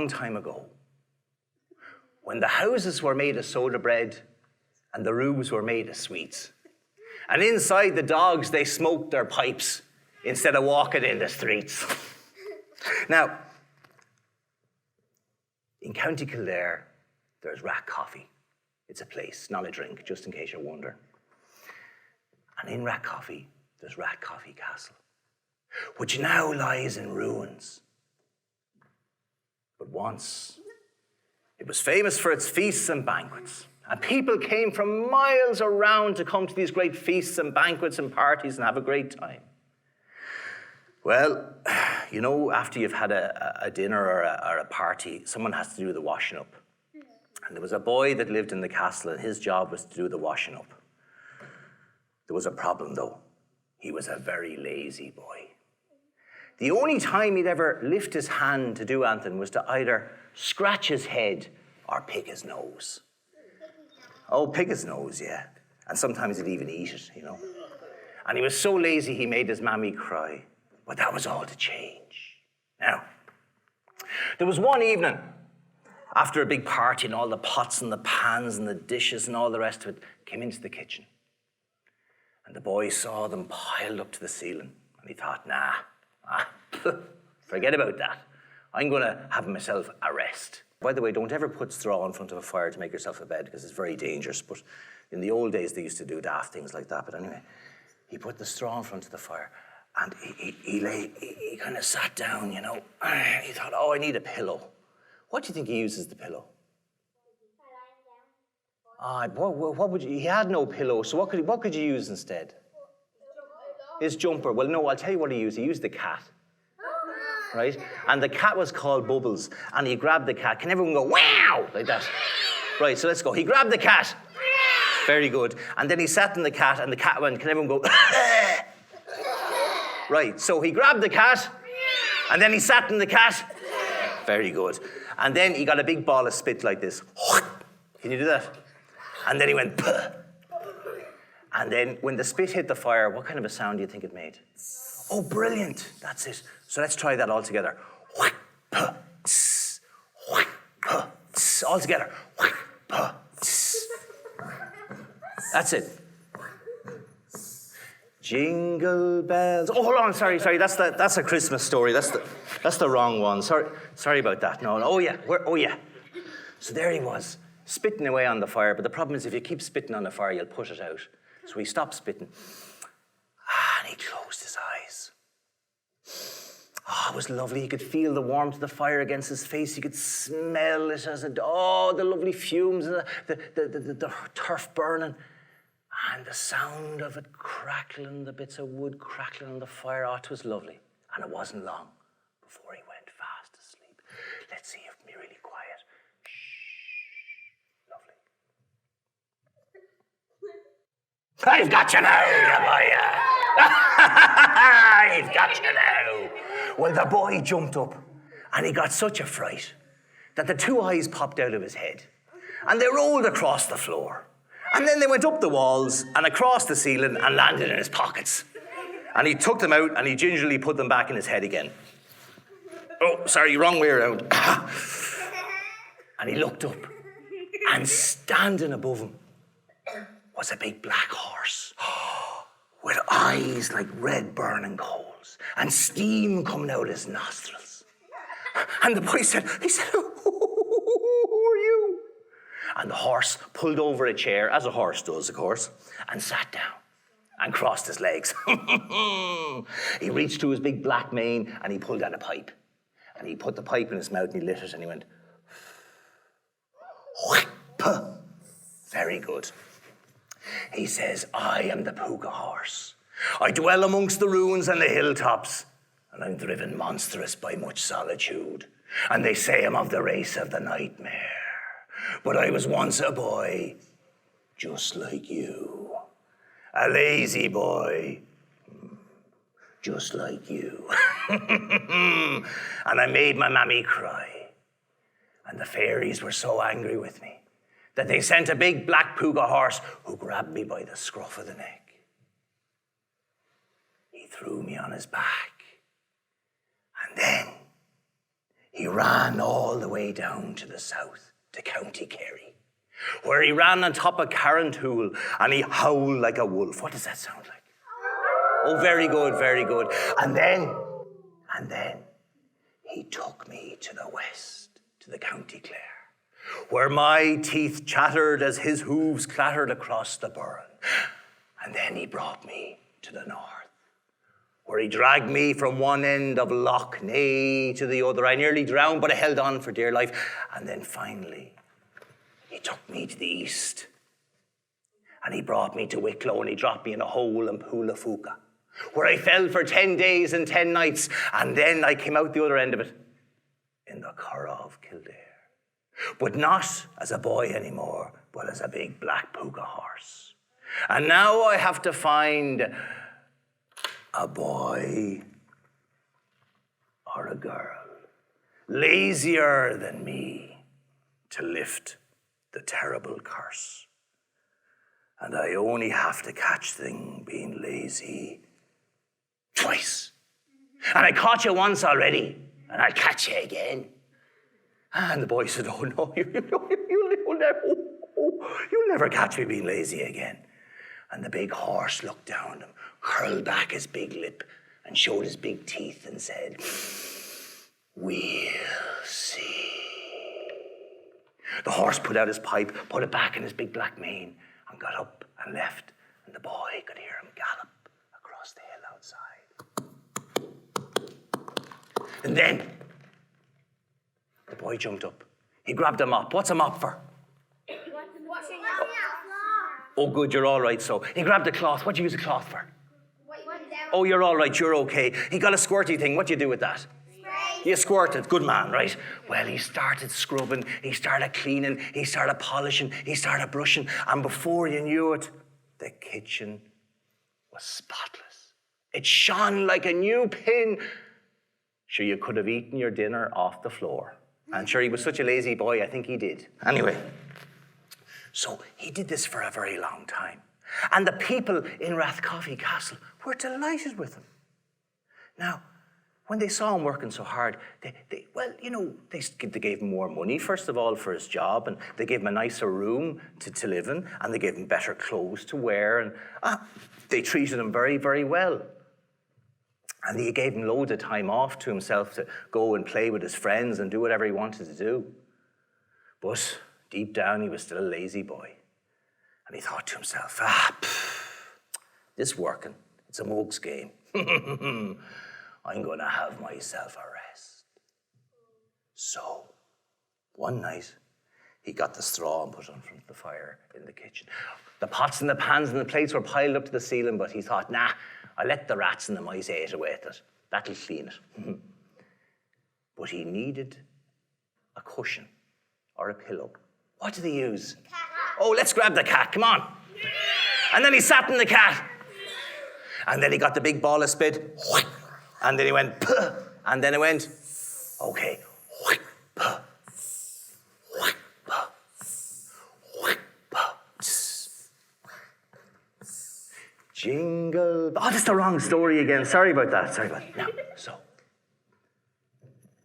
long time ago, when the houses were made of soda bread and the roofs were made of sweets. And inside the dogs, they smoked their pipes instead of walking in the streets. Now, in County Kildare, there's Rat Coffee. It's a place, not a drink, just in case you're wondering. And in Rat Coffee, there's Rat Coffee Castle, which now lies in ruins. But once, it was famous for its feasts and banquets. And people came from miles around to come to these great feasts and banquets and parties and have a great time. Well, you know, after you've had a dinner or a party, someone has to do the washing up. And there was a boy that lived in the castle, and his job was to do the washing up. There was a problem, though. He was a very lazy boy. The only time he'd ever lift his hand to do anything was to either scratch his head or pick his nose. Oh, pick his nose, yeah. And sometimes he'd even eat it, you know. And he was so lazy he made his mammy cry. But that was all to change. Now, there was one evening, after a big party and all the pots and the pans and the dishes and all the rest of it came into the kitchen. And the boy saw them piled up to the ceiling. And he thought, nah, forget about that. I'm going to have myself a rest. By the way, don't ever put straw in front of a fire to make yourself a bed, because it's very dangerous. But in the old days, they used to do daft things like that. But anyway, he put the straw in front of the fire, and he kind of sat down, you know. He thought, oh, I need a pillow. What do you think he uses the pillow? What would you, he had no pillow, so what could you use instead? His jumper. Well, no, I'll tell you what he used. He used the cat. Right? And the cat was called Bubbles, and he grabbed the cat. Can everyone go, wow, like that? Right, so let's go. He grabbed the cat. Very good. And then he sat in the cat, and the cat went, can everyone go, right, so he grabbed the cat, and then he sat in the cat. Very good. And then he got a big ball of spit like this. Can you do that? And then he went, puh. And then when the spit hit the fire, what kind of a sound do you think it made? Oh, brilliant. That's it. So let's try that all together. All together. That's it. Jingle bells. Oh, hold on. Sorry. That's a Christmas story. That's the wrong one. Sorry about that. No. Oh yeah. So there he was, spitting away on the fire. But the problem is, if you keep spitting on the fire, you'll put it out. So he stopped spitting. And he closed his eyes. Oh, it was lovely. He could feel the warmth of the fire against his face. He could smell it as the lovely fumes, and the turf burning, and the sound of it crackling, the bits of wood crackling on the fire. Oh, it was lovely. And it wasn't long before he went fast asleep. Let's see if we're really quiet. Shh. Lovely. I've got you now, boy. I've got you now. Well, the boy jumped up, and he got such a fright that the two eyes popped out of his head, and they rolled across the floor. And then they went up the walls and across the ceiling and landed in his pockets. And he took them out, and he gingerly put them back in his head again. Oh, sorry, wrong way around. And he looked up, and standing above him was a big black horse with eyes like red burning coals and steam coming out of his nostrils. And the boy said, who are you? And the horse pulled over a chair, as a horse does, of course, and sat down and crossed his legs. He reached to his big black mane, and he pulled out a pipe. And he put the pipe in his mouth, and he lit it, and he went, very good. He says, I am the Puca horse. I dwell amongst the ruins and the hilltops, and I'm driven monstrous by much solitude. And they say I'm of the race of the nightmare. But I was once a boy, just like you. A lazy boy, just like you. And I made my mammy cry. And the fairies were so angry with me that they sent a big black Puca horse who grabbed me by the scruff of the neck. He threw me on his back. And then he ran all the way down to the south, to County Kerry, where he ran on top of Carrantool and he howled like a wolf. What does that sound like? Oh, very good, very good. And then he took me to the west, to the County Clare, where my teeth chattered as his hooves clattered across the burn. And then he brought me to the north, where he dragged me from one end of Lough Neagh to the other. I nearly drowned, but I held on for dear life. And then finally, he took me to the east. And he brought me to Wicklow, and he dropped me in a hole in Puca, where I fell for 10 days and 10 nights. And then I came out the other end of it in the Curragh of Kildare. But not as a boy anymore, but as a big black Puca horse. And now I have to find a boy or a girl lazier than me to lift the terrible curse. And I only have to catch thing being lazy twice. And I caught you once already, and I'll catch you again. And the boy said, oh no, you'll never catch me being lazy again. And the big horse looked down at him, curled back his big lip, and showed his big teeth and said, we'll see. The horse put out his pipe, put it back in his big black mane, and got up and left. And the boy could hear him gallop across the hill outside. And then the boy jumped up. He grabbed a mop. What's a mop for? Oh, good, you're all right, so. He grabbed a cloth. What do you use a cloth for? Oh, you're all right, you're okay. He got a squirty thing. What do you do with that? You squirt it. Good man, right? Well, he started scrubbing, he started cleaning, he started polishing, he started brushing, and before you knew it, the kitchen was spotless. It shone like a new pin. Sure, you could have eaten your dinner off the floor. And sure, he was such a lazy boy, I think he did. Anyway, so he did this for a very long time. And the people in Rathcoffey Castle were delighted with him. Now, when they saw him working so hard, they gave him more money, first of all, for his job, and they gave him a nicer room to live in, and they gave him better clothes to wear, and they treated him very, very well. And they gave him loads of time off to himself to go and play with his friends and do whatever he wanted to do. But deep down, he was still a lazy boy. And he thought to himself, this working, it's a mug's game. I'm going to have myself a rest. So, one night, he got the straw and put it in front of the fire in the kitchen. The pots and the pans and the plates were piled up to the ceiling, but he thought, nah, I'll let the rats and the mice eat away at it. That'll clean it. But he needed a cushion or a pillow. What did he use? Oh, let's grab the cat, come on. And then he sat in the cat. And then he got the big ball of spit. And then he went, puh. And then he went, okay, puh. Jingle. Oh, that's the wrong story again. Sorry about that. Now, so,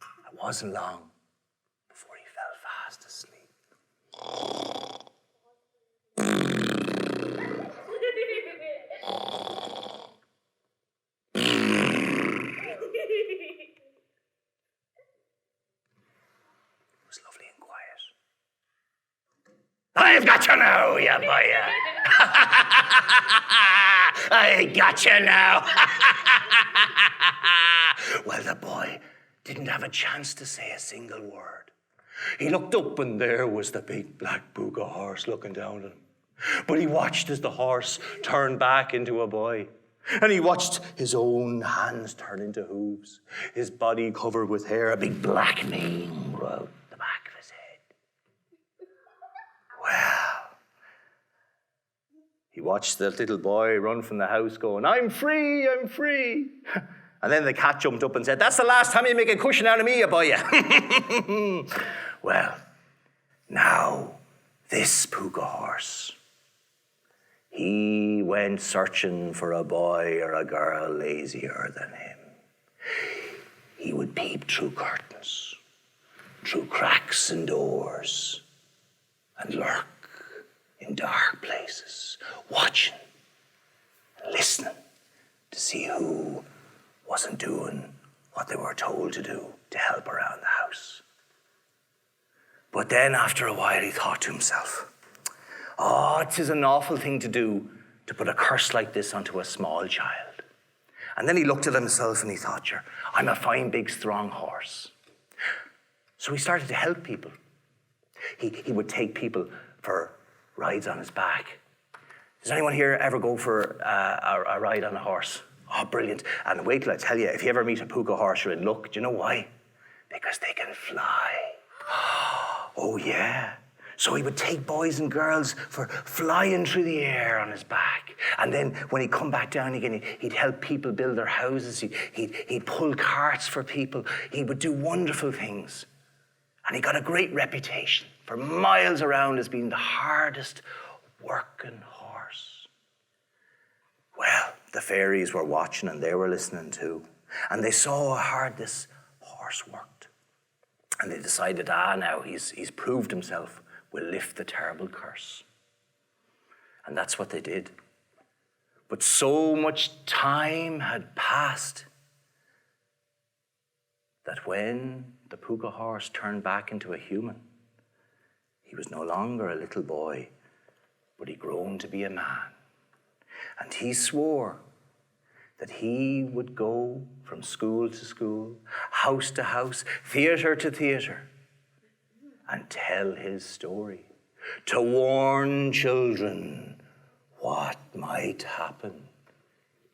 it wasn't long before he fell fast asleep. It was lovely and quiet. I've got you now, you boy. I got you now. Well, the boy didn't have a chance to say a single word. He looked up and there was the big black Puca horse looking down at him. But he watched as the horse turned back into a boy. And he watched his own hands turn into hooves, his body covered with hair, a big black mane out the back of his head. Well, he watched the little boy run from the house going, I'm free, I'm free. And then the cat jumped up and said, that's the last time you make a cushion out of me, you boy. Well, now this Puca horse, he went searching for a boy or a girl lazier than him. He would peep through curtains through cracks in doors and lurk in dark places, watching and listening to see who wasn't doing what they were told to do to help around the house. But then after a while he thought to himself, oh, it is an awful thing to do, to put a curse like this onto a small child. And then he looked at himself and he thought, sure, I'm a fine big strong horse. So he started to help people. He would take people for rides on his back. Does anyone here ever go for a ride on a horse? Oh, brilliant. And wait till I tell you, if you ever meet a Puca horse, you're in luck. Do you know why? Because they can fly. Oh, yeah. So he would take boys and girls for flying through the air on his back. And then when he'd come back down again, he'd help people build their houses. He'd pull carts for people. He would do wonderful things. And he got a great reputation for miles around as being the hardest working horse. Well, the fairies were watching and they were listening too. And they saw how hard this horse worked. And they decided, now he's proved himself. We'll lift the terrible curse. And that's what they did. But so much time had passed that when the Puca horse turned back into a human, he was no longer a little boy, but he'd grown to be a man. And he swore that he would go from school to school, house to house, theatre to theatre, and tell his story, to warn children what might happen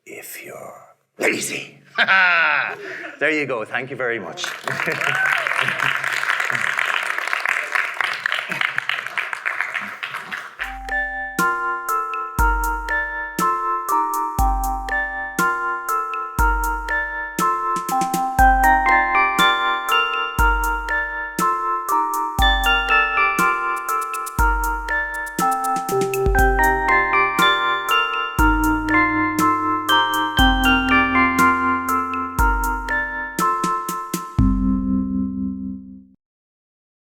if you're lazy. There you go. Thank you very much.